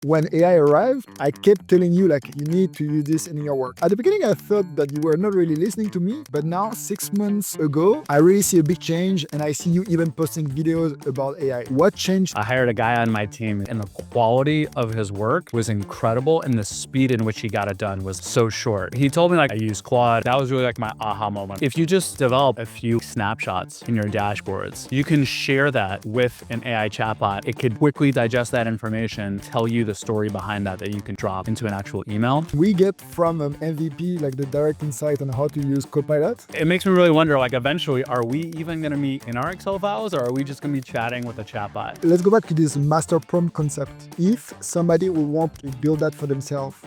When AI arrived, I kept telling you you need to use this in your work. At the beginning, I thought that you were not really listening to me, but now 6 months ago, I really see a big change and I see you even posting videos about AI. What changed? I hired a guy on my team and the quality of his work was incredible and the speed in which he got it done was so short. He told me I use Claude. That was really my aha moment. If you just develop a few snapshots in your dashboards, you can share that with an AI chatbot. It could quickly digest that information, tell you the story behind that you can drop into an actual email. We get from MVP the direct insight on how to use Copilot. It makes me really wonder, eventually, are we even going to meet in our Excel files or are we just going to be chatting with a chatbot? Let's go back to this master prompt concept. If somebody will want to build that for themselves,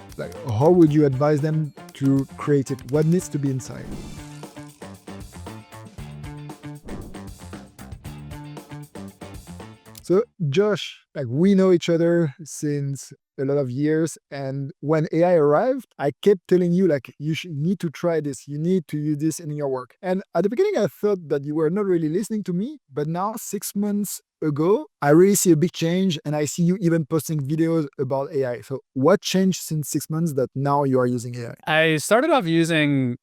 how would you advise them to create it? What needs to be inside? So Josh, we know each other since a lot of years, and when AI arrived, I kept telling you you need to try this, you need to use this in your work. And at the beginning, I thought that you were not really listening to me, but now 6 months ago, I really see a big change and I see you even posting videos about AI. So what changed since 6 months that now you are using AI? I started off using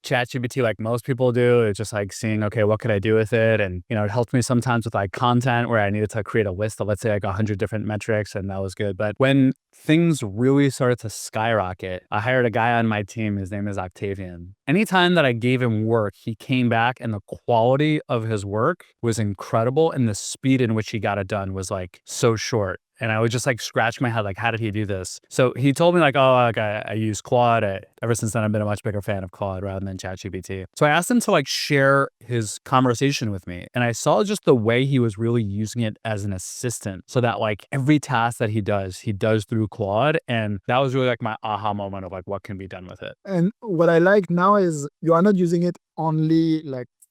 ChatGPT like most people do. It's just seeing, okay, what could I do with it? And, it helped me sometimes with content where I needed to create a list of, let's say 100 different metrics, and that was good. But when things really started to skyrocket, I hired a guy on my team. His name is Octavian. Anytime that I gave him work, he came back and the quality of his work was incredible. And the speed in which he got it done was so short. And I would just scratch my head, how did he do this? So he told me I use Claude. Ever since then, I've been a much bigger fan of Claude rather than ChatGPT. So I asked him to share his conversation with me. And I saw just the way he was really using it as an assistant so that every task that he does through Claude. And that was really my aha moment of what can be done with it. And what I like now is you are not using it only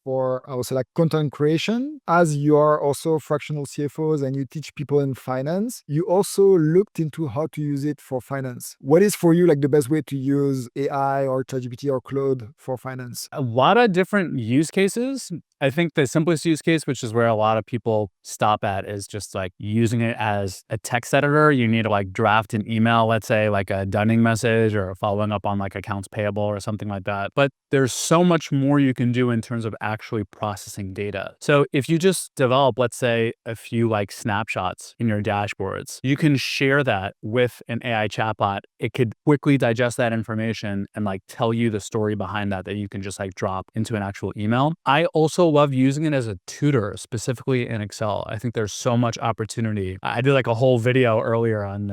for also content creation, as you are also fractional CFOs and you teach people in finance. You also looked into how to use it for finance. What is for you the best way to use AI or ChatGPT or Claude for finance? A lot of different use cases. I think the simplest use case, which is where a lot of people stop at, is just using it as a text editor. You need to draft an email, let's say a dunning message or following up on accounts payable or something like that. But there's so much more you can do in terms of actually processing data. So if you just develop, let's say, a few snapshots in your dashboards, you can share that with an AI chatbot. It could quickly digest that information and tell you the story behind that you can just drop into an actual email. I also love using it as a tutor, specifically in Excel. I think there's so much opportunity. I did a whole video earlier on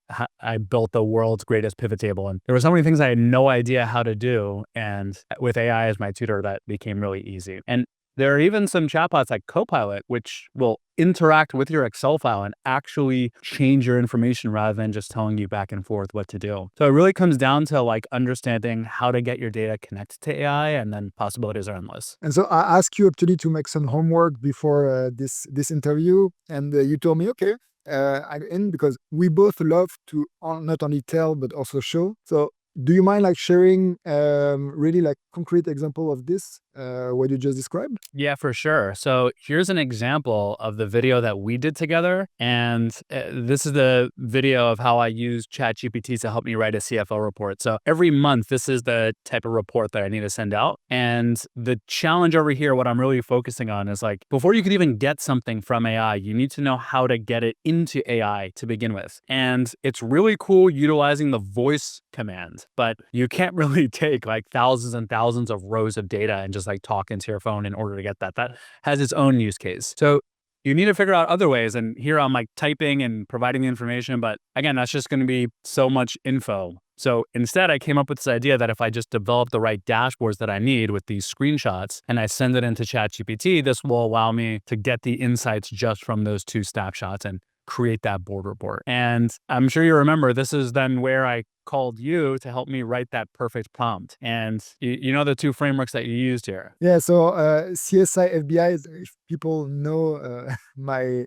how I built the world's greatest pivot table, and there were so many things I had no idea how to do. And with AI as my tutor, that became really easy. And there are even some chatbots like Copilot, which will interact with your Excel file and actually change your information rather than just telling you back and forth what to do. So it really comes down to understanding how to get your data connected to AI, and then possibilities are endless. And so I asked you actually to make some homework before this interview, and you told me, okay, I'm in because we both love to not only tell but also show. So do you mind sharing really concrete example of this, what you just described? Yeah, for sure. So here's an example of the video that we did together. And this is the video of how I use ChatGPT to help me write a CFO report. So every month, this is the type of report that I need to send out. And the challenge over here, what I'm really focusing on is before you could even get something from AI, you need to know how to get it into AI to begin with. And it's really cool utilizing the voice command, but you can't really take thousands and thousands of rows of data and just talk into your phone in order to get that. That has its own use case. So you need to figure out other ways. And here I'm typing and providing the information, but again, that's just going to be so much info. So instead, I came up with this idea that if I just develop the right dashboards that I need with these screenshots and I send it into ChatGPT, this will allow me to get the insights just from those two snapshots and create that board report. And I'm sure you remember, this is then where I called you to help me write that perfect prompt. And you know the two frameworks that you used here. Yeah, so CSI FBI, if people know my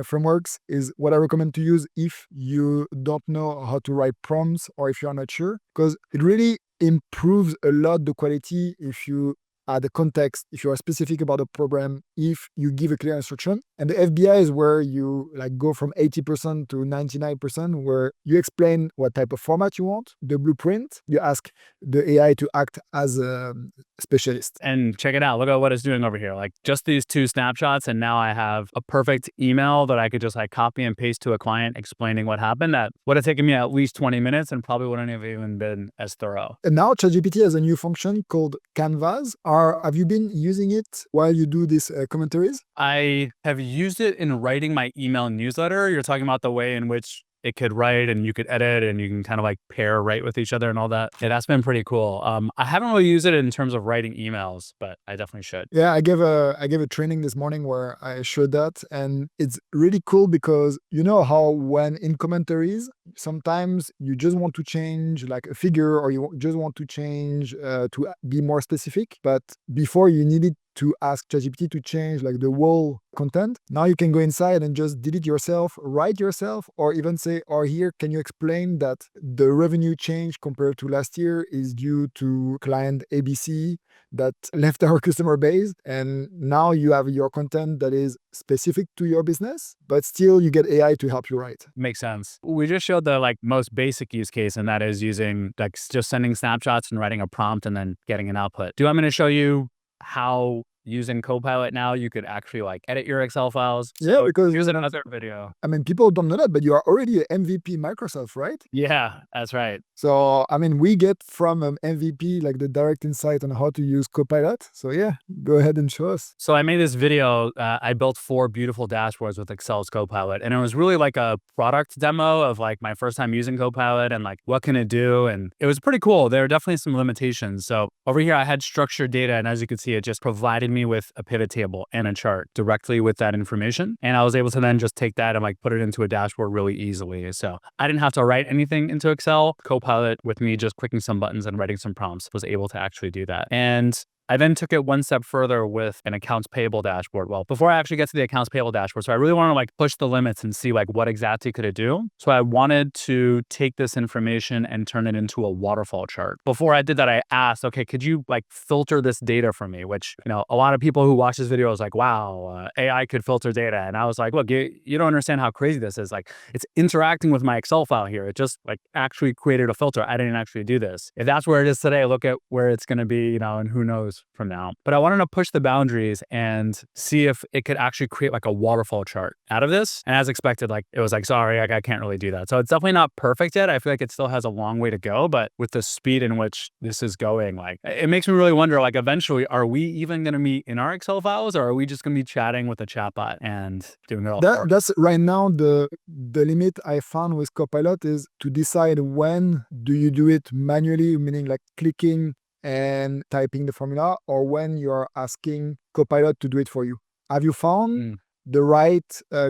frameworks, is what I recommend to use if you don't know how to write prompts or if you're not sure, because it really improves a lot the quality if you add the context, if you are specific about the program, if you give a clear instruction. And the FBI is where you like go from 80% to 99%, where you explain what type of format you want, the blueprint, you ask the AI to act as a specialist. And check it out. Look at what it's doing over here. Like just these 2 snapshots, and now I have a perfect email that I could just like copy and paste to a client explaining what happened. That would have taken me at least 20 minutes and probably wouldn't have even been as thorough. And now ChatGPT has a new function called Canvas. Have you been using it while you do these commentaries? I have used it in writing my email newsletter. You're talking about the way in which it could write and you could edit and you can kind of like pair write with each other and all that. Yeah, that's been pretty cool. I haven't really used it in terms of writing emails, but I definitely should. Yeah, I gave a training this morning where I showed that, and it's really cool because you know how when in commentaries, sometimes you just want to change like a figure or you just want to change to be more specific, but before you needed to ask ChatGPT to change like the whole content. Now you can go inside and just delete yourself, write yourself, or even say, or here, can you explain that the revenue change compared to last year is due to client ABC that left our customer base. And now you have your content that is specific to your business, but still you get AI to help you write. Makes sense. We just showed the like most basic use case, and that is using like just sending snapshots and writing a prompt and then getting an output. Do you want me to show you how using Copilot now you could actually like edit your Excel files? Yeah, So because here's another video. I mean, people don't know that, but you are already an MVP Microsoft, right? Yeah, that's right. So, I mean, we get from MVP like the direct insight on how to use Copilot. So yeah, go ahead and show us. So I made this video. I built 4 beautiful dashboards with Excel's Copilot, and it was really like a product demo of like my first time using Copilot and like what can it do, and it was pretty cool. There are definitely some limitations. So over here I had structured data, and as you can see, it just provided me with a pivot table and a chart directly with that information, and I was able to then just take that and like put it into a dashboard really easily. So I didn't have to write anything into Excel. Copilot, with me just clicking some buttons and writing some prompts, was able to actually do that. And I then took it one step further with an accounts payable dashboard. Well, before I actually get to the accounts payable dashboard, so I really want to like push the limits and see like what exactly could it do. So I wanted to take this information and turn it into a waterfall chart. Before I did that, I asked, okay, could you like filter this data for me? Which, you know, a lot of people who watch this video is like, wow, AI could filter data. And I was like, look, you don't understand how crazy this is. Like, it's interacting with my Excel file here. It just like actually created a filter. I didn't actually do this. If that's where it is today, look at where it's going to be, you know, and who knows from now. But I wanted to push the boundaries and see if it could actually create like a waterfall chart out of this. And as expected, like it was like, sorry, like I can't really do that. So it's definitely not perfect yet. I feel like it still has a long way to go, but with the speed in which this is going, like it makes me really wonder, like eventually, are we even going to meet in our Excel files, or are we just going to be chatting with a chatbot and doing it all? That's right now the limit I found with Copilot is to decide when do you do it manually, meaning like clicking and typing the formula, or when you're asking Copilot to do it for you. Have you found the right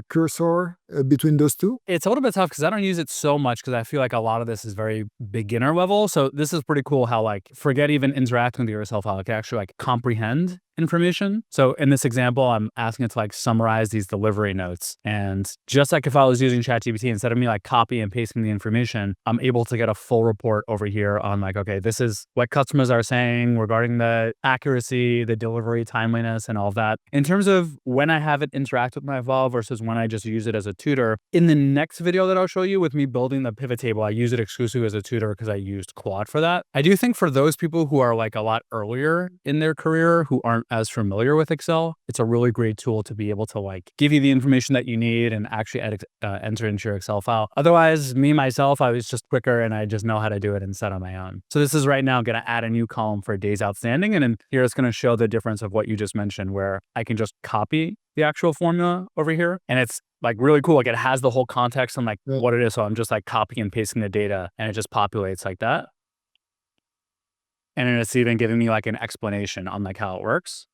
cursor between those two? It's a little bit tough because I don't use it so much because I feel like a lot of this is very beginner level. So this is pretty cool how like forget even interacting with your Excel file, it can actually like comprehend information. So in this example, I'm asking it to like summarize these delivery notes. And just like if I was using ChatGPT, instead of me like copy and pasting the information, I'm able to get a full report over here on like, okay, this is what customers are saying regarding the accuracy, the delivery timeliness, and all of that. In terms of when I have it interact with my file versus when I just use it as a tutor, in the next video that I'll show you with me building the pivot table, I use it exclusively as a tutor because I used Claude for that. I do think for those people who are like a lot earlier in their career, who aren't as familiar with Excel, it's a really great tool to be able to like give you the information that you need and actually enter into your Excel file. Otherwise, myself, I was just quicker and I just know how to do it instead on my own. So this is right now going to add a new column for days outstanding. And then here it's going to show the difference of what you just mentioned, where I can just copy the actual formula over here. And it's like really cool. Like it has the whole context and like what it is. So I'm just like copying and pasting the data and it just populates like that. And then it's even giving me like an explanation on like how it works.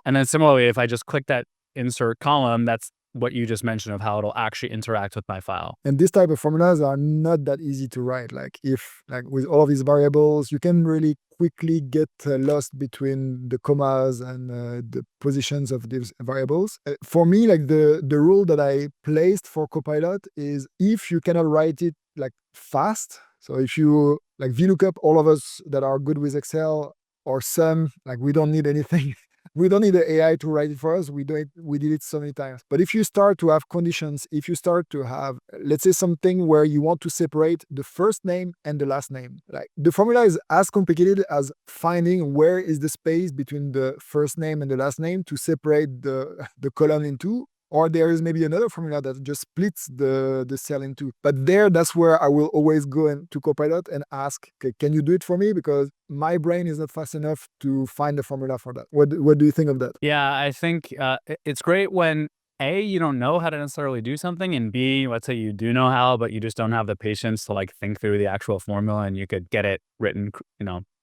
And then similarly, if I just click that insert column, that's what you just mentioned of how it'll actually interact with my file. And this type of formulas are not that easy to write. Like if like with all of these variables, you can really quickly get lost between the commas and the positions of these variables. For me, like the rule that I placed for Copilot is if you cannot write it like fast. So if you like VLOOKUP, all of us that are good with Excel or some, like we don't need anything. We don't need the AI to write it for us. We did it so many times. But if you start to have conditions, if you start to have, let's say, something where you want to separate the first name and the last name, like the formula is as complicated as finding where is the space between the first name and the last name to separate the column in two. Or there is maybe another formula that just splits the cell in two. But that's where I will always go to Copilot and ask, okay, can you do it for me? Because my brain is not fast enough to find the formula for that. What do you think of that? Yeah, I think it's great when A, you don't know how to necessarily do something, and B, let's say you do know how, but you just don't have the patience to like think through the actual formula and you could get it written,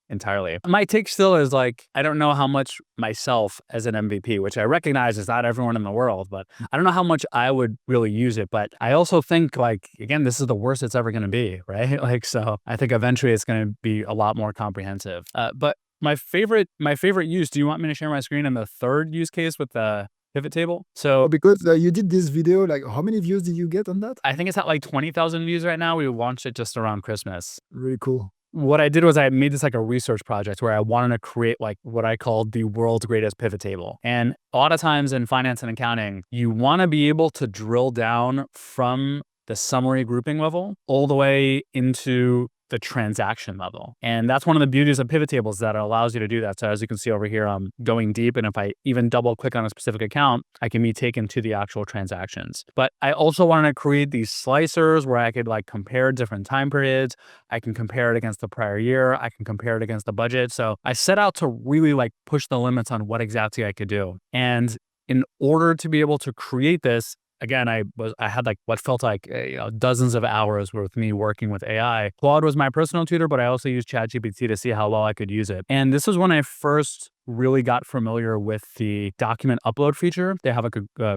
entirely. My take still is like, I don't know how much myself as an MVP, which I recognize is not everyone in the world, but I don't know how much I would really use it. But I also think like, again, this is the worst it's ever going to be, right? Like, so I think eventually it's going to be a lot more comprehensive. But my favorite use, do you want me to share my screen in the third use case with the pivot table? So because you did this video, like how many views did you get on that? I think it's at like 20,000 views right now. We launched it just around Christmas. Really cool. What I did was I made this like a research project where I wanted to create like what I called the world's greatest pivot table. And a lot of times in finance and accounting, you want to be able to drill down from the summary grouping level all the way into the transaction level. And that's one of the beauties of pivot tables, that it allows you to do that. So as you can see over here, I'm going deep. And if I even double click on a specific account, I can be taken to the actual transactions. But I also wanted to create these slicers where I could like compare different time periods. I can compare it against the prior year. I can compare it against the budget. So I set out to really like push the limits on what exactly I could do. And in order to be able to create this, again, I had like what felt like dozens of hours with me working with AI. Claude was my personal tutor, but I also used ChatGPT to see how well I could use it. And this was when I first really got familiar with the document upload feature. They have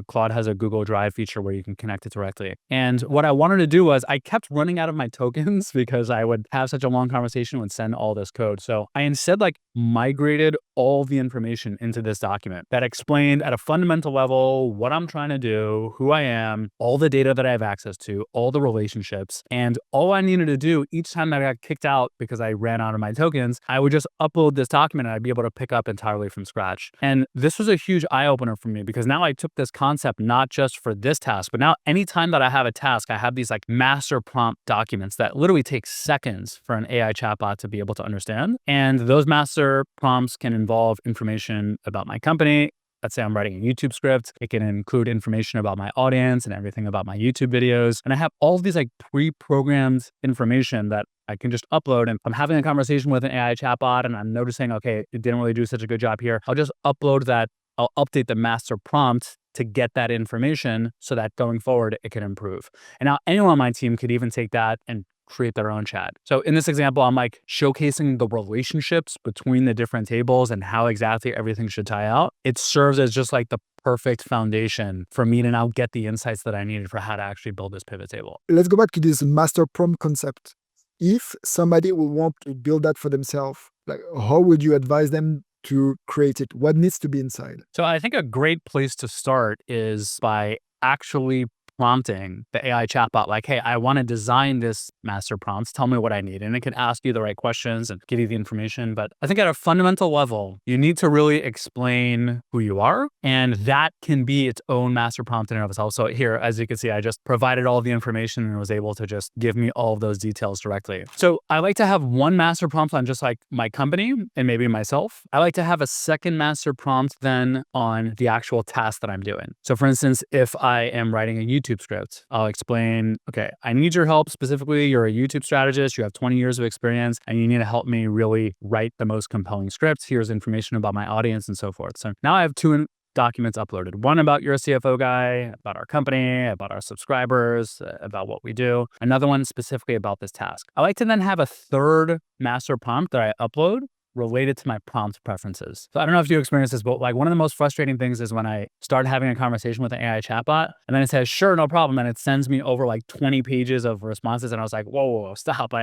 Claude has a Google Drive feature where you can connect it directly. And what I wanted to do was I kept running out of my tokens because I would have such a long conversation and send all this code. So I instead like migrated all the information into this document that explained at a fundamental level what I'm trying to do, who I am, all the data that I have access to, all the relationships. And all I needed to do each time that I got kicked out because I ran out of my tokens, I would just upload this document and I'd be able to pick up entirely from scratch. And this was a huge eye-opener for me because now I took this concept not just for this task, but now anytime that I have a task, I have these like master prompt documents that literally take seconds for an AI chatbot to be able to understand. And those master prompts can involve information about my company. Let's say I'm writing a YouTube script. It can include information about my audience and everything about my YouTube videos. And I have all of these like pre-programmed information that I can just upload. And if I'm having a conversation with an AI chatbot and I'm noticing, okay, it didn't really do such a good job here, I'll just upload that. I'll update the master prompt to get that information so that going forward, it can improve. And now anyone on my team could even take that and create their own chat. So in this example, I'm like showcasing the relationships between the different tables and how exactly everything should tie out. It serves as just like the perfect foundation for me to now get the insights that I needed for how to actually build this pivot table. Let's go back to this master prompt concept. If somebody will want to build that for themselves, like how would you advise them to create it? What needs to be inside? So I think a great place to start is by actually prompting the AI chatbot, like, hey, I want to design this master prompts. Tell me what I need. And it can ask you the right questions and give you the information. But I think at a fundamental level, you need to really explain who you are. And that can be its own master prompt in and of itself. So here, as you can see, I just provided all the information and was able to just give me all of those details directly. So I like to have one master prompt on just like my company and maybe myself. I like to have a second master prompt then on the actual task that I'm doing. So for instance, if I am writing a YouTube script, I'll explain, okay, I need your help specifically. You're a YouTube strategist. You have 20 years of experience and you need to help me really write the most compelling scripts. Here's information about my audience and so forth. So now I have two documents uploaded. One about your CFO guy, about our company, about our subscribers, about what we do. Another one specifically about this task. I like to then have a third master prompt that I upload related to my prompt preferences. So I don't know if you experience this, but like one of the most frustrating things is when I start having a conversation with an AI chatbot and then it says, sure, no problem. And it sends me over like 20 pages of responses. And I was like, whoa, stop.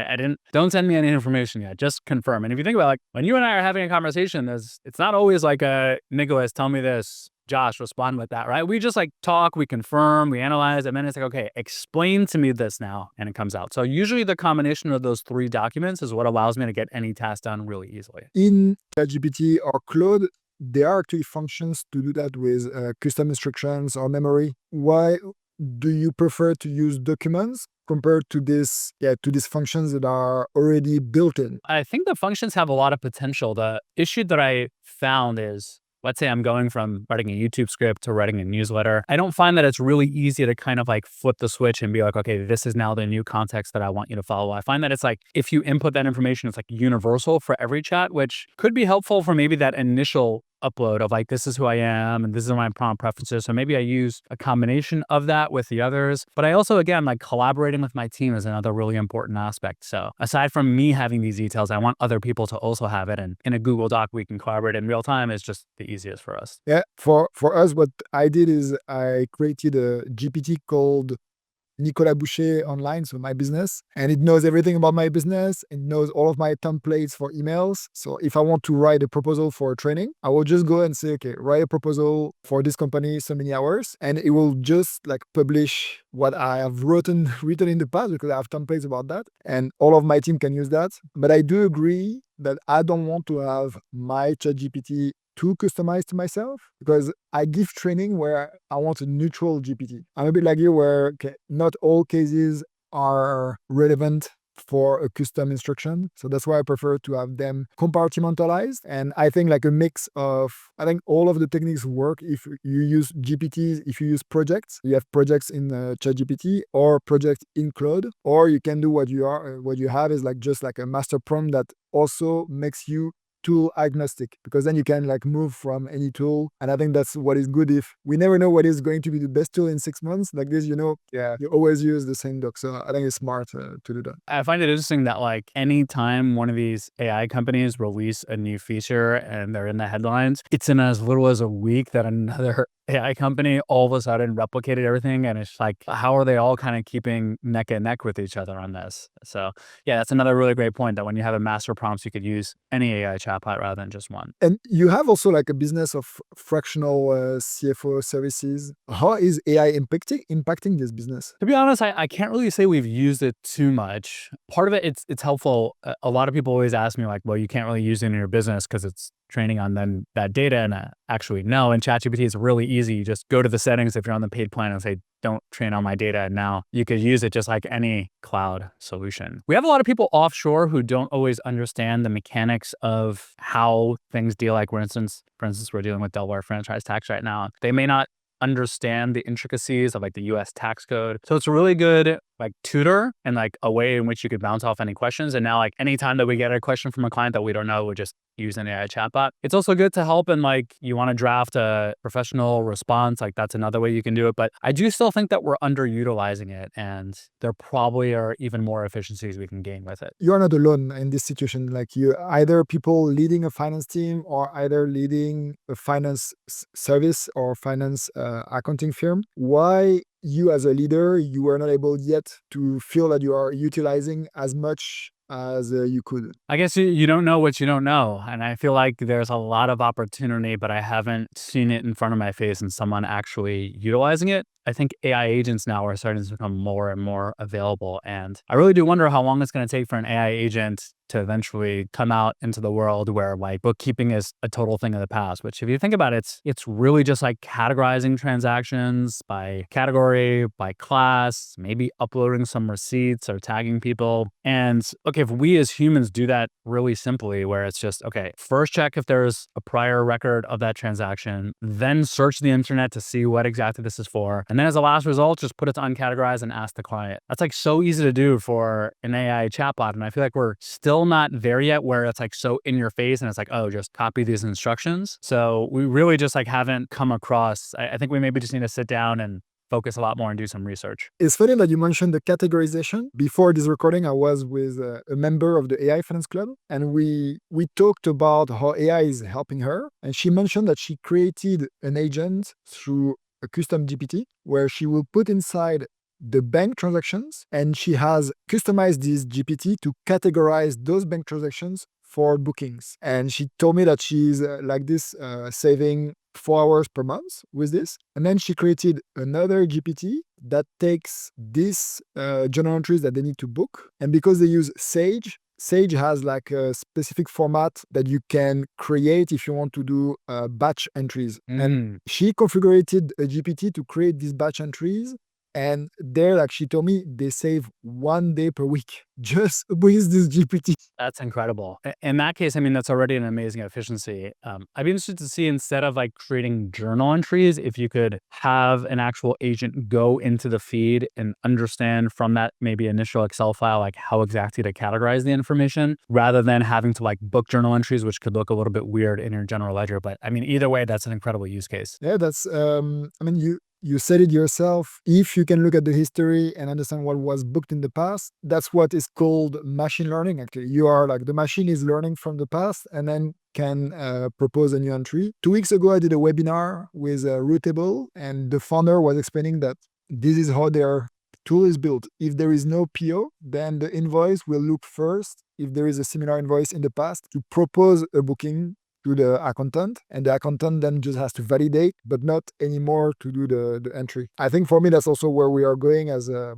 Don't send me any information yet. Just confirm. And if you think about like when you and I are having a conversation, it's not always like Nicolas, tell me this. Josh, respond with that, right? We just like talk, we confirm, we analyze, and then it's like, okay, explain to me this now, and it comes out. So usually the combination of those 3 documents is what allows me to get any task done really easily. In ChatGPT or Claude, there are actually functions to do that with custom instructions or memory. Why do you prefer to use documents compared to these functions that are already built in? I think the functions have a lot of potential. The issue that I found is, let's say I'm going from writing a YouTube script to writing a newsletter. I don't find that it's really easy to kind of like flip the switch and be like, okay, this is now the new context that I want you to follow. I find that it's like, if you input that information, it's like universal for every chat, which could be helpful for maybe that initial upload of like, this is who I am and this is my prompt preferences. So maybe I use a combination of that with the others. But I also, again, like collaborating with my team is another really important aspect. So aside from me having these details, I want other people to also have it. And in a Google Doc, we can collaborate in real time. It's just the easiest for us. Yeah, for us, what I did is I created a GPT called Nicolas Boucher online, so my business, and it knows everything about my business. It knows all of my templates for emails. So if I want to write a proposal for a training, I will just go and say, okay, write a proposal for this company, so many hours, and it will just like publish what I have written in the past because I have templates about that, and all of my team can use that. But I do agree that I don't want to have my ChatGPT too customized to myself because I give training where I want a neutral GPT. I'm a bit like you where not all cases are relevant for a custom instruction. So that's why I prefer to have them compartmentalized. And I think like a mix of, I think all of the techniques work if you use GPTs, if you use projects, you have projects in ChatGPT or projects in Claude, or you can do what you have is like just like a master prompt that also makes you tool agnostic, because then you can like move from any tool. And I think that's what is good. If we never know what is going to be the best tool in 6 months like this, you always use the same doc. So I think it's smart to do that. I find it interesting that like anytime one of these AI companies release a new feature and they're in the headlines, it's in as little as a week that another AI company all of a sudden replicated everything. And it's like, how are they all kind of keeping neck and neck with each other on this? So yeah, that's another really great point, that when you have a master prompts, you could use any AI chatbot rather than just one. And you have also like a business of fractional CFO services. How is AI impacting this business? To be honest, I can't really say we've used it too much. Part of it, it's helpful. A lot of people always ask me like, well, you can't really use it in your business because it's training on then that data. And actually, no, in ChatGPT, it's really easy. You just go to the settings if you're on the paid plan and say, don't train on my data. And now you could use it just like any cloud solution. We have a lot of people offshore who don't always understand the mechanics of how things deal. Like, for instance, we're dealing with Delaware franchise tax right now. They may not understand the intricacies of like the US tax code. So it's a really good like tutor and like a way in which you could bounce off any questions. And now like anytime that we get a question from a client that we don't know, we just use an AI chatbot. It's also good to help in like you want to draft a professional response. Like that's another way you can do it. But I do still think that we're underutilizing it, and there probably are even more efficiencies we can gain with it. You are not alone in this situation. Like you, either people leading a finance team or either leading a finance service or finance accounting firm. Why you as a leader, you are not able yet to feel that you are utilizing as much as you could? I guess you don't know what you don't know. And I feel like there's a lot of opportunity, but I haven't seen it in front of my face and someone actually utilizing it. I think AI agents now are starting to become more and more available. And I really do wonder how long it's going to take for an AI agent to eventually come out into the world where like bookkeeping is a total thing of the past, which if you think about it, it's really just like categorizing transactions by category, by class, maybe uploading some receipts or tagging people. And okay, if we as humans do that really simply, where it's just, okay, first check if there's a prior record of that transaction, then search the internet to see what exactly this is for. And then as a last result, just put it to uncategorized and ask the client. That's like so easy to do for an AI chatbot. And I feel like we're still not there yet where it's like so in your face and it's like, oh, just copy these instructions. So we really just like haven't come across, I think we maybe just need to sit down and focus a lot more and do some research. It's funny that you mentioned the categorization. Before this recording, I was with a member of the AI Finance Club, and we talked about how AI is helping her. And she mentioned that she created an agent through a custom GPT where she will put inside the bank transactions, and she has customized this GPT to categorize those bank transactions for bookings. And she told me that she's like this saving 4 hours per month with this. And then she created another GPT that takes these journal entries that they need to book. And because they use Sage, Sage has like a specific format that you can create if you want to do batch entries. And she configured a GPT to create these batch entries. And there, like she told me, they save 1 day per week just with this GPT. That's incredible. In that case, I mean, that's already an amazing efficiency. I'd be interested to see, instead of like creating journal entries, if you could have an actual agent go into the feed and understand from that maybe initial Excel file, like how exactly to categorize the information, rather than having to like book journal entries, which could look a little bit weird in your general ledger. But I mean, either way, that's an incredible use case. Yeah, that's, I mean, you said it yourself. If you can look at the history and understand what was booked in the past, that's what is called machine learning. Actually, you are like, the machine is learning from the past and then can propose a new entry. 2 weeks ago, I did a webinar with Rootable, and the founder was explaining that this is how their tool is built. If there is no PO, then the invoice will look first, if there is a similar invoice in the past, to propose a booking to the accountant, and the accountant then just has to validate, but not anymore to do the entry. I think for me, that's also where we are going as a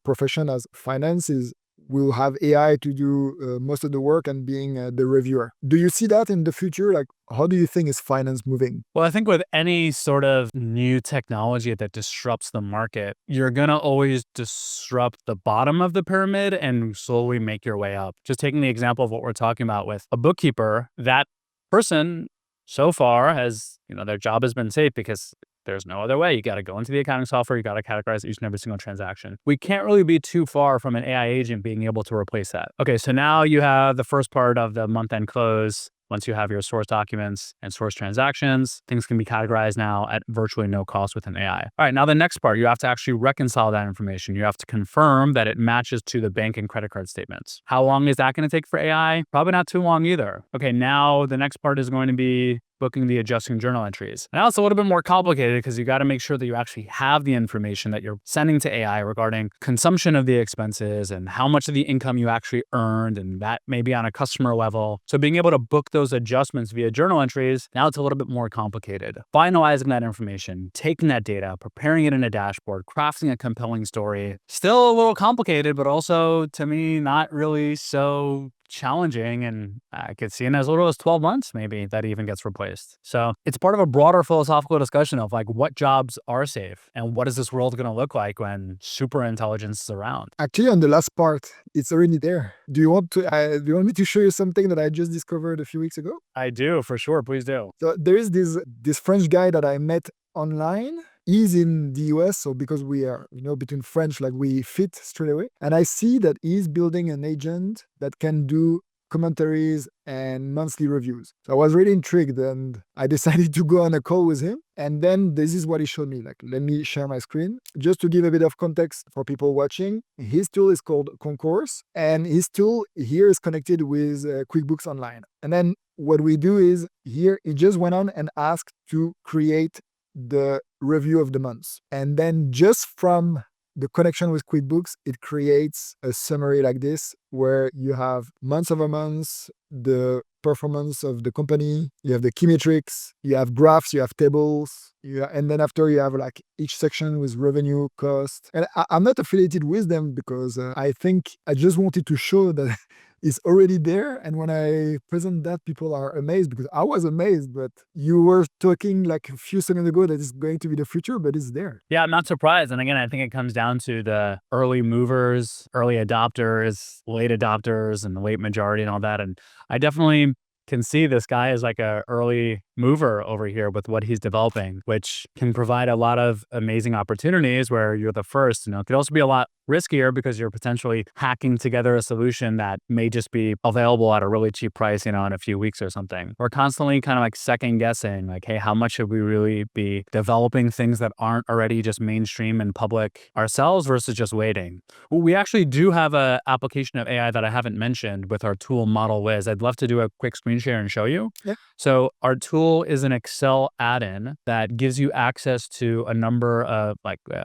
profession, as finance, is we'll have AI to do most of the work and being the reviewer. Do you see that in the future? Like, how do you think is finance moving? Well, I think with any sort of new technology that disrupts the market, you're going to always disrupt the bottom of the pyramid and slowly make your way up. Just taking the example of what we're talking about with a bookkeeper, that person so far has, their job has been safe because there's no other way. You got to go into the accounting software. You got to categorize each and every single transaction. We can't really be too far from an AI agent being able to replace that. Okay, so now you have the first part of the month-end close. Once you have your source documents and source transactions, things can be categorized now at virtually no cost with an AI. All right, now the next part, you have to actually reconcile that information. You have to confirm that it matches to the bank and credit card statements. How long is that going to take for AI? Probably not too long either. Okay, now the next part is going to be booking the adjusting journal entries. Now it's a little bit more complicated because you got to make sure that you actually have the information that you're sending to AI regarding consumption of the expenses and how much of the income you actually earned, and that may be on a customer level. So being able to book those adjustments via journal entries, now it's a little bit more complicated. Finalizing that information, taking that data, preparing it in a dashboard, crafting a compelling story, still a little complicated, but also to me, not really so challenging, and I could see in as little as 12 months maybe that even gets replaced. So it's part of a broader philosophical discussion of like, what jobs are safe and what is this world going to look like when super intelligence is around? Actually, on the last part, it's already there. Do you want me to show you something that I just discovered a few weeks ago? I do, for sure. Please do. So there is this French guy that I met online. He's in the US, so because we are, between French, like we fit straight away. And I see that he's building an agent that can do commentaries and monthly reviews. So I was really intrigued, and I decided to go on a call with him. And then this is what he showed me. Like, let me share my screen. Just to give a bit of context for people watching, his tool is called Concourse, and his tool here is connected with QuickBooks Online. And then what we do is here, he just went on and asked to create the review of the months. And then just from the connection with QuickBooks, it creates a summary like this, where you have months over months, the performance of the company, you have the key metrics, you have graphs, you have tables, and then after you have like each section with revenue, cost. And I'm not affiliated with them because I think I just wanted to show that it's already there. And when I present that, people are amazed, because I was amazed, but you were talking like a few seconds ago that it's going to be the future, but it's there. Yeah, I'm not surprised. And again, I think it comes down to the early movers, early adopters, late adopters, and the late majority and all that. And I definitely can see this guy as like a early mover over here with what he's developing, which can provide a lot of amazing opportunities where you're the first. It could also be a lot riskier because you're potentially hacking together a solution that may just be available at a really cheap price, in a few weeks or something. We're constantly kind of like second guessing, like, hey, how much should we really be developing things that aren't already just mainstream and public ourselves versus just waiting? Well, we actually do have an application of AI that I haven't mentioned with our tool Model Wiz. I'd love to do a quick screen share and show you. Yeah. So our tool is an Excel add-in that gives you access to a number of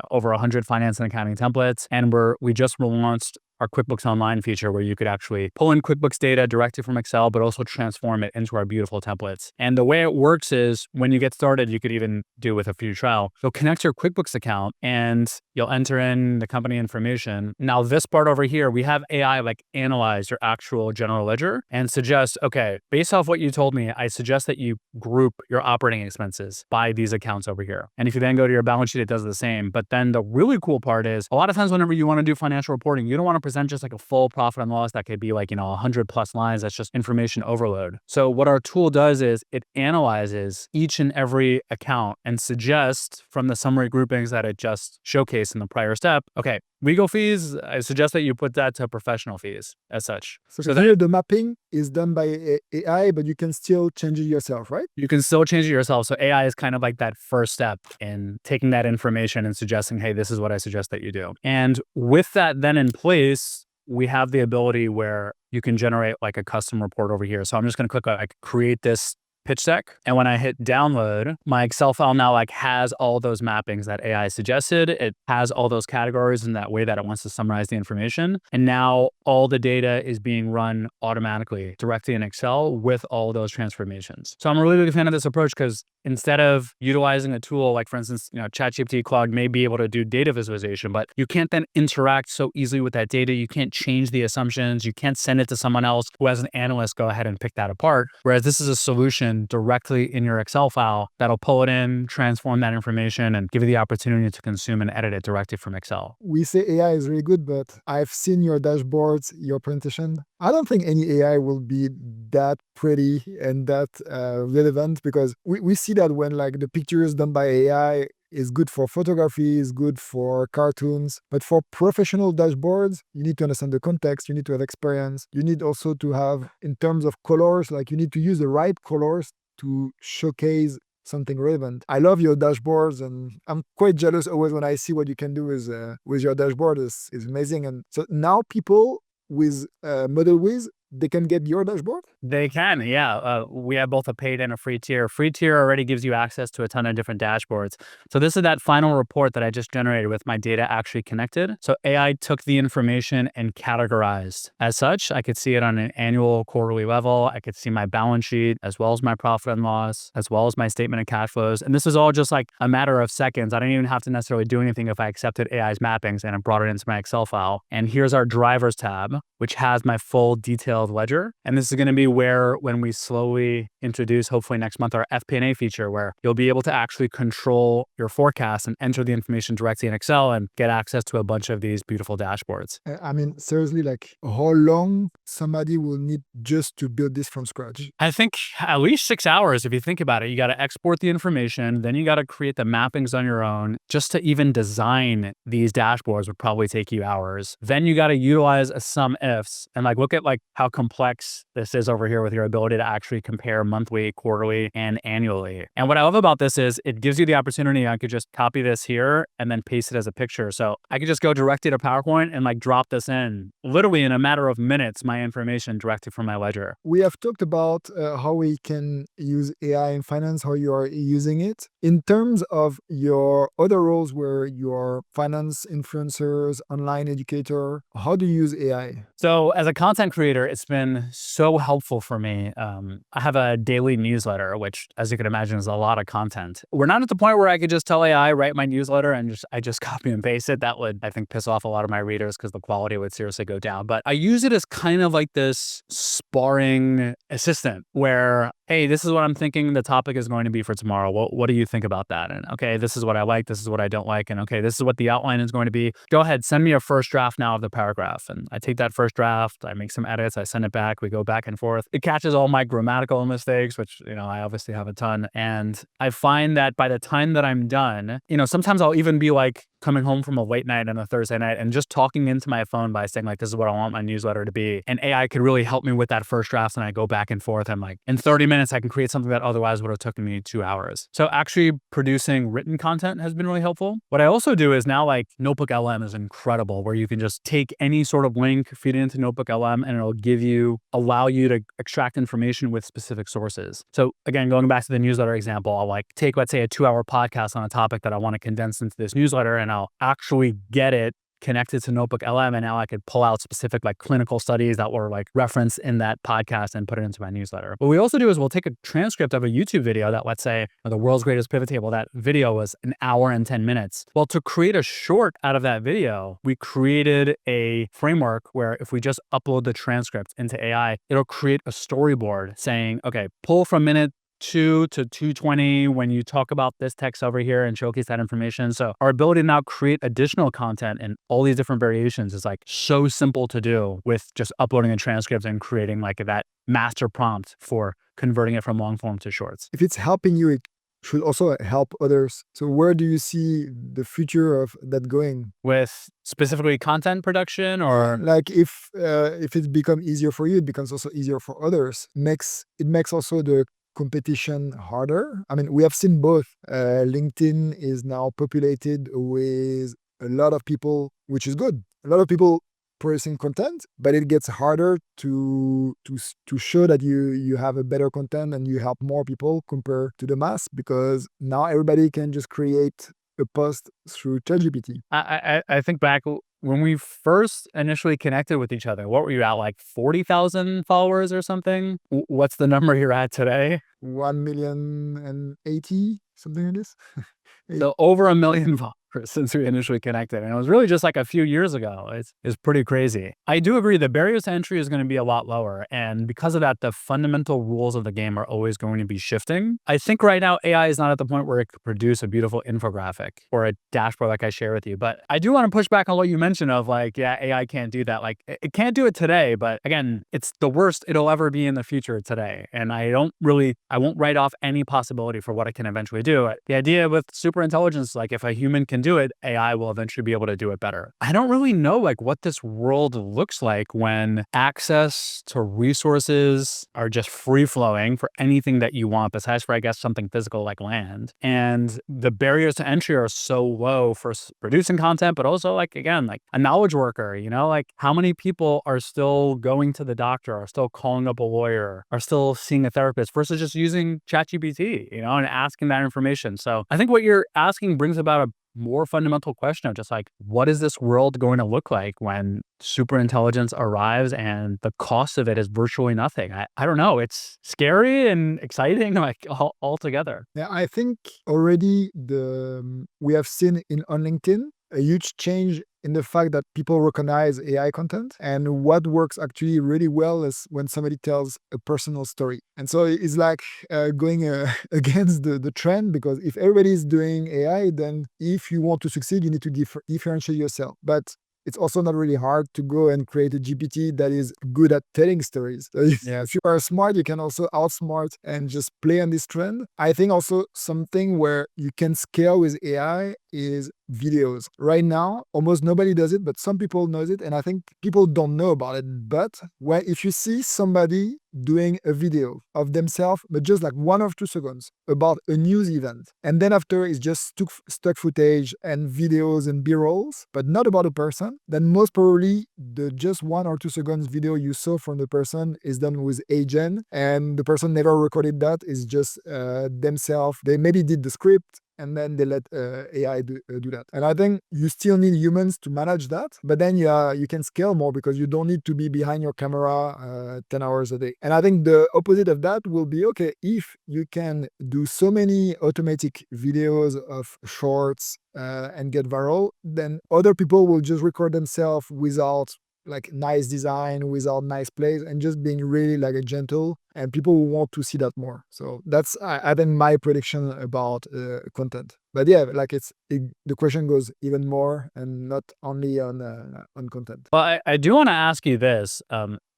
over 100 finance and accounting templates. And we just launched our QuickBooks Online feature where you could actually pull in QuickBooks data directly from Excel, but also transform it into our beautiful templates. And the way it works is when you get started, you could even do with a free trial. You'll connect your QuickBooks account and you'll enter in the company information. Now, this part over here, we have AI like analyze your actual general ledger and suggest, okay, based off what you told me, I suggest that you group your operating expenses by these accounts over here. And if you then go to your balance sheet, it does the same. But then the really cool part is a lot of times whenever you want to do financial reporting, you don't want to present just like a full profit and loss that could be like, 100 plus lines. That's just information overload. So what our tool does is it analyzes each and every account and suggests from the summary groupings that it just showcased in the prior step, okay, legal fees, I suggest that you put that to professional fees as such. So here the mapping is done by AI, but you can still change it yourself, right? You can still change it yourself. So AI is kind of like that first step in taking that information and suggesting, hey, this is what I suggest that you do. And with that then in place, we have the ability where you can generate like a custom report over here. So I'm just going to click on like create this pitch deck. And when I hit download, my Excel file now like has all those mappings that AI suggested. It has all those categories in that way that it wants to summarize the information. And now all the data is being run automatically directly in Excel with all those transformations. So I'm a really big fan of this approach because instead of utilizing a tool like, for instance, ChatGPT, Claude may be able to do data visualization, but you can't then interact so easily with that data. You can't change the assumptions. You can't send it to someone else who, as an analyst, go ahead and pick that apart. Whereas this is a solution directly in your Excel file that'll pull it in, transform that information, and give you the opportunity to consume and edit it directly from Excel. We say AI is really good, but I've seen your dashboards, your presentation. I don't think any AI will be that pretty and that relevant because we see that when like the pictures done by AI is good for photography, is good for cartoons. But for professional dashboards, you need to understand the context, you need to have experience. You need also to have, in terms of colors, like you need to use the right colors to showcase something relevant. I love your dashboards and I'm quite jealous always when I see what you can do with your dashboard. Is amazing. And so now people with Model Wiz, they can get your dashboard? They can, yeah. We have both a paid and a free tier. Free tier already gives you access to a ton of different dashboards. So this is that final report that I just generated with my data actually connected. So AI took the information and categorized. As such, I could see it on an annual, quarterly level. I could see my balance sheet, as well as my profit and loss, as well as my statement of cash flows. And this is all just like a matter of seconds. I didn't even have to necessarily do anything if I accepted AI's mappings and I brought it into my Excel file. And here's our drivers tab, which has my full detailed ledger. And this is going to be where, when we slowly introduce, hopefully next month, our FP&A feature, where you'll be able to actually control your forecast and enter the information directly in Excel and get access to a bunch of these beautiful dashboards. I mean, seriously, like how long somebody will need just to build this from scratch? I think at least 6 hours, if you think about it. You got to export the information, then you got to create the mappings on your own. Just to even design these dashboards would probably take you hours. Then you got to utilize a sum ifs and like look at like how complex this is over here with your ability to actually compare monthly, quarterly, and annually. And what I love about this is it gives you the opportunity. I could just copy this here and then paste it as a picture. So I could just go directly to PowerPoint and like drop this in literally in a matter of minutes, my information directly from my ledger. We have talked about how we can use AI in finance, how you are using it. In terms of your other roles where you are finance influencers, online educator, how do you use AI? So as a content creator, it's been so helpful for me. I have a daily newsletter, which, as you can imagine, is a lot of content. We're not at the point where I could just tell AI, write my newsletter, and I just copy and paste it. That would, I think, piss off a lot of my readers because the quality would seriously go down. But I use it as kind of like this sparring assistant where, hey, this is what I'm thinking the topic is going to be for tomorrow. What do you think about that? And okay, this is what I like. This is what I don't like. And okay, this is what the outline is going to be. Go ahead, send me a first draft now of the paragraph. And I take that first draft, I make some edits, I send it back, we go back and forth. It catches all my grammatical mistakes, which, I obviously have a ton. And I find that by the time that I'm done, sometimes I'll even be like coming home from a late night on a Thursday night and just talking into my phone by saying like, this is what I want my newsletter to be. And AI could really help me with that first draft. And I go back and forth. I'm like, in 30 minutes, I can create something that otherwise would have taken me 2 hours. So actually producing written content has been really helpful. What I also do is now like Notebook LM is incredible, where you can just take any sort of link, feed it into Notebook LM, and it'll allow you to extract information with specific sources. So again, going back to the newsletter example, I'll like take, let's say, a 2-hour podcast on a topic that I want to condense into this newsletter, and I'll actually get it connected to Notebook LM, and now I could pull out specific like clinical studies that were like referenced in that podcast and put it into my newsletter. What we also do is we'll take a transcript of a YouTube video that, let's say, the world's greatest pivot table, that video was an hour and 10 minutes. Well, to create a short out of that video, we created a framework where if we just upload the transcript into AI, it'll create a storyboard saying, okay, pull from minute 2 to 220 when you talk about this text over here and showcase that information. So our ability to now create additional content in all these different variations is like so simple to do with just uploading a transcript and creating like that master prompt for converting it from long form to shorts. If it's helping you, it should also help others. So where do you see the future of that going? With specifically content production, or like if it becomes easier for you, it becomes also easier for others. It makes also the competition harder. I mean, we have seen both. LinkedIn is now populated with a lot of people, which is good. A lot of people producing content, but it gets harder to show that you have a better content and you help more people compared to the mass, because now everybody can just create a post through ChatGPT. I think back when we first initially connected with each other, what were you at, like 40,000 followers or something? What's the number you're at today? 1,080,000, something like this. So over 1 million followers since we initially connected. And it was really just like a few years ago. It's pretty crazy. I do agree the barriers to entry is going to be a lot lower. And because of that, the fundamental rules of the game are always going to be shifting. I think right now AI is not at the point where it could produce a beautiful infographic or a dashboard like I share with you. But I do want to push back on what you mentioned of like, yeah, AI can't do that. Like it can't do it today, but again, it's the worst it'll ever be in the future today. And I won't write off any possibility for what it can eventually do. The idea with super intelligence, like if a human can do it, AI will eventually be able to do it better. I don't really know like what this world looks like when access to resources are just free flowing for anything that you want, besides for, I guess, something physical like land. And the barriers to entry are so low for producing content, but also like, again, like a knowledge worker, like how many people are still going to the doctor, are still calling up a lawyer, are still seeing a therapist versus just using ChatGPT, and asking that information. So I think what you're asking brings about a more fundamental question of just like, what is this world going to look like when super intelligence arrives and the cost of it is virtually nothing? I don't know. It's scary and exciting, like all together. Yeah, I think already we have seen on LinkedIn a huge change in the fact that people recognize AI content. And what works actually really well is when somebody tells a personal story. And so it's like going against the trend, because if everybody is doing AI, then if you want to succeed, you need to differentiate yourself. But it's also not really hard to go and create a GPT that is good at telling stories. So if you are smart, you can also outsmart and just play on this trend. I think also something where you can scale with AI is videos. Right now, almost nobody does it, but some people knows it. And I think people don't know about it. But if you see somebody doing a video of themselves, but just like 1 or 2 seconds about a news event, and then after it's just stock footage and videos and B-rolls, but not about a person, then most probably the just 1 or 2 seconds video you saw from the person is done with agent, and the person never recorded that. It's just themselves. They maybe did the script, and then they let AI do that. And I think you still need humans to manage that, but then you can scale more because you don't need to be behind your camera 10 hours a day. And I think the opposite of that will be, okay, if you can do so many automatic videos of shorts and get viral, then other people will just record themselves without like nice design, without nice plays, and just being really like a gentle, and people will want to see that more. So that's I think my prediction about content. But yeah, like the question goes even more and not only on content. Well, I do want to ask you this.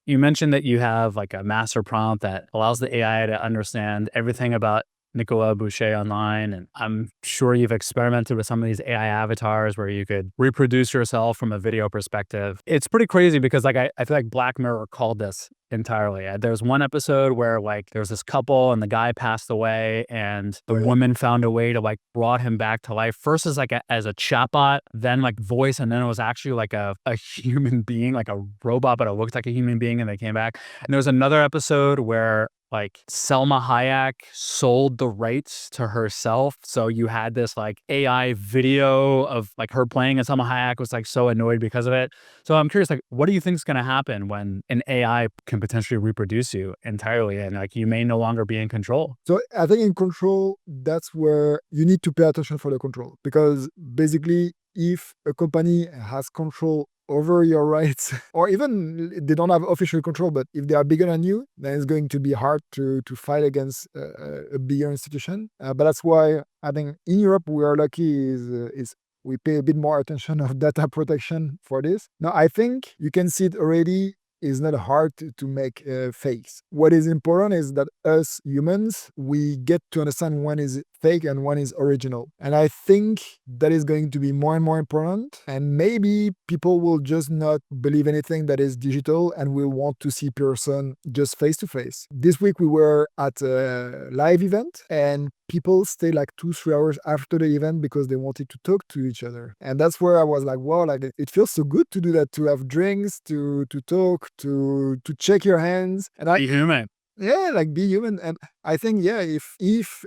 You mentioned that you have like a master prompt that allows the AI to understand everything about Nicolas Boucher online. And I'm sure you've experimented with some of these AI avatars where you could reproduce yourself from a video perspective. It's pretty crazy because like I feel like Black Mirror called this entirely. There's one episode where like there's this couple and the guy passed away and the woman found a way to like brought him back to life. First as like as a chatbot, then like voice, and then it was actually like a human being, like a robot, but it looked like a human being, and they came back. And there was another episode where like Selma Hayek sold the rights to herself. So you had this like AI video of like her playing, and Selma Hayek was like so annoyed because of it. So I'm curious, like, what do you think is going to happen when an AI can potentially reproduce you entirely and like you may no longer be in control? So I think in control, that's where you need to pay attention for the control, because basically if a company has control over your rights, or even they don't have official control, but if they are bigger than you, then it's going to be hard to fight against a bigger institution. But that's why I think in Europe we are lucky is we pay a bit more attention of data protection for this. Now I think you can see it already is not hard to make fakes. What is important is that us humans, we get to understand when is fake and when is original. And I think that is going to be more and more important. And maybe people will just not believe anything that is digital and will want to see person just face to face. This week we were at a live event and people stay like 2-3 hours after the event because they wanted to talk to each other. And that's where I was like, wow, like it feels so good to do that, to have drinks, to talk, to check your hands. And Be human. yeah, like be human. And I think, yeah, if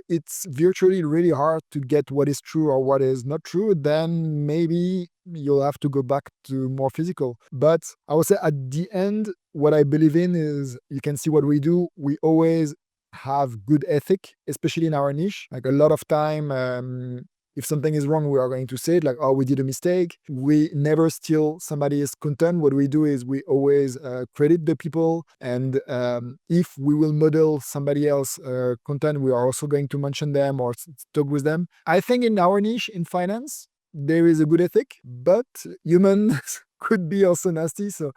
it's virtually really hard to get what is true or what is not true, then maybe you'll have to go back to more physical. But I would say at the end, what I believe in is you can see what we do. We always have good ethic, especially in our niche. Like a lot of time, if something is wrong, we are going to say it like, oh, we did a mistake. We never steal somebody's content. What we do is we always credit the people. And if we will model somebody else content, we are also going to mention them or talk with them. I think in our niche in finance, there is a good ethic, but humans could be also nasty. So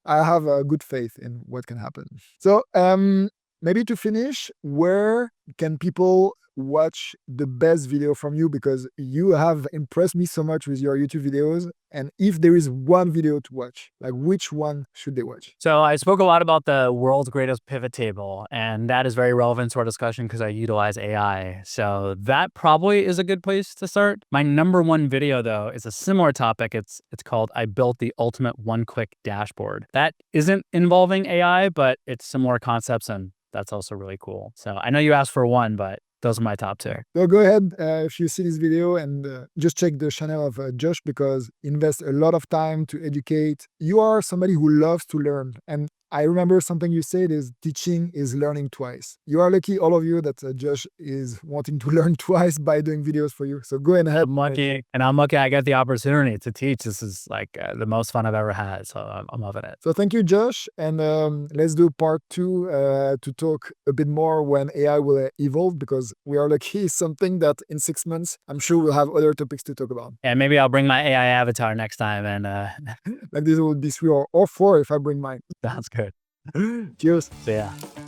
I have a good faith in what can happen. So maybe to finish, where can people watch the best video from you? Because you have impressed me so much with your YouTube videos. And if there is one video to watch, like which one should they watch? So I spoke a lot about the world's greatest pivot table, and that is very relevant to our discussion because I utilize AI. So that probably is a good place to start. My number one video, though, is a similar topic. It's called I Built the Ultimate One-Click Dashboard. That isn't involving AI, but it's similar concepts, and that's also really cool. So I know you asked for one, but those are my top two. So go ahead if you see this video and just check the channel of Josh, because he invests a lot of time to educate. You are somebody who loves to learn. And I remember something you said is teaching is learning twice. You are lucky, all of you, that Josh is wanting to learn twice by doing videos for you. So go ahead. I'm lucky, and I'm lucky I get the opportunity to teach. This is like the most fun I've ever had. So I'm loving it. So thank you, Josh. And let's do part 2 to talk a bit more when AI will evolve, because we are lucky something that in 6 months, I'm sure we'll have other topics to talk about. And maybe I'll bring my AI avatar next time. And Like this will be 3 or 4 if I bring mine. sounds good. Cheers. So yeah.